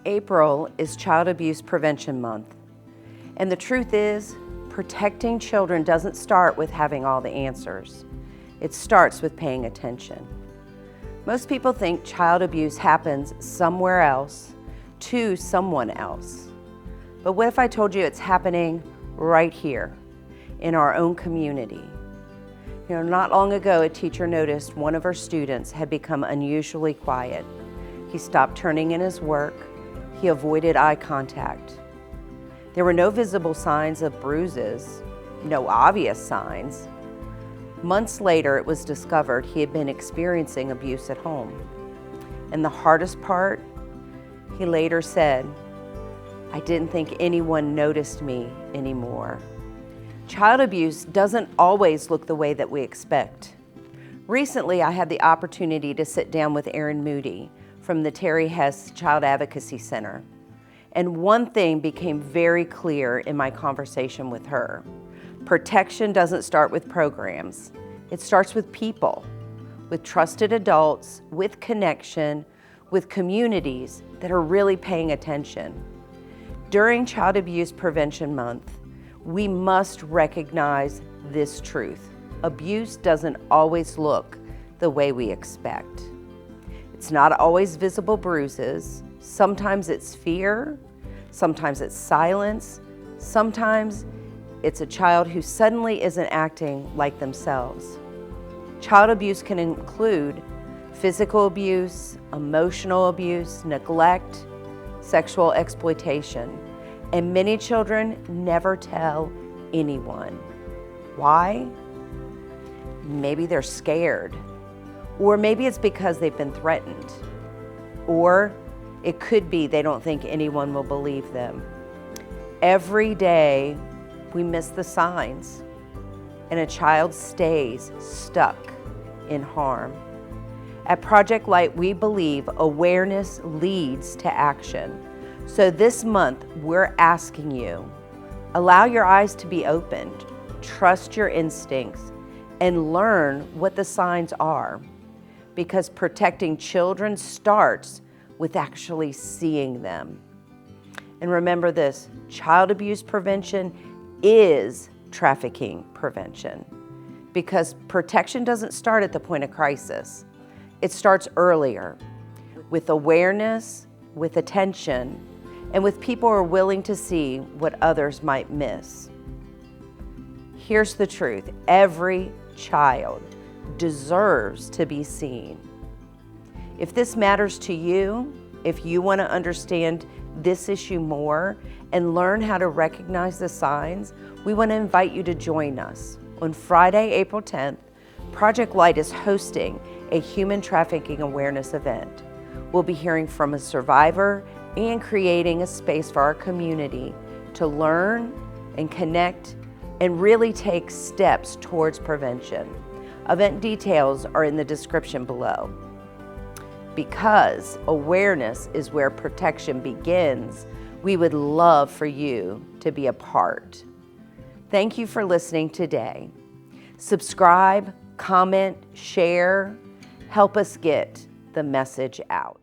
April is Child Abuse Prevention Month. And the truth is, protecting children doesn't start with having all the answers. It starts with paying attention. Most people think child abuse happens somewhere else to someone else. But what if I told you it's happening right here in our own community? Not long ago, a teacher noticed one of her students had become unusually quiet. He stopped turning in his work. He avoided eye contact. There were no visible signs of bruises, no obvious signs. Months later, it was discovered he had been experiencing abuse at home. And the hardest part, he later said, "I didn't think anyone noticed me anymore." Child abuse doesn't always look the way that we expect. Recently, I had the opportunity to sit down with Erin Moody from the Terrie Hess Child Advocacy Center. And one thing became very clear in my conversation with her. Protection doesn't start with programs. It starts with people, with trusted adults, with connection, with communities that are really paying attention. During Child Abuse Prevention Month, we must recognize this truth. Abuse doesn't always look the way we expect. It's not always visible bruises. Sometimes it's fear. Sometimes it's silence. Sometimes it's a child who suddenly isn't acting like themselves. Child abuse can include physical abuse, emotional abuse, neglect, sexual exploitation, and many children never tell anyone. Why? Maybe they're scared, or maybe it's because they've been threatened, or it could be they don't think anyone will believe them. Every day, we miss the signs, and a child stays stuck in harm. At Project Light, we believe awareness leads to action. So this month, we're asking you, allow your eyes to be opened, trust your instincts, and learn what the signs are. Because protecting children starts with actually seeing them. And remember this, child abuse prevention is trafficking prevention. Because protection doesn't start at the point of crisis. It starts earlier, with awareness, with attention, and with people who are willing to see what others might miss. Here's the truth, every child deserves to be seen. If this matters to you, if you want to understand this issue more and learn how to recognize the signs, we want to invite you to join us. On Friday, April 10th, Project Light is hosting a human trafficking awareness event. We'll be hearing from a survivor and creating a space for our community to learn and connect and really take steps towards prevention. Event details are in the description below. Because awareness is where protection begins, we would love for you to be a part. Thank you for listening today. Subscribe, comment, share, help us get the message out.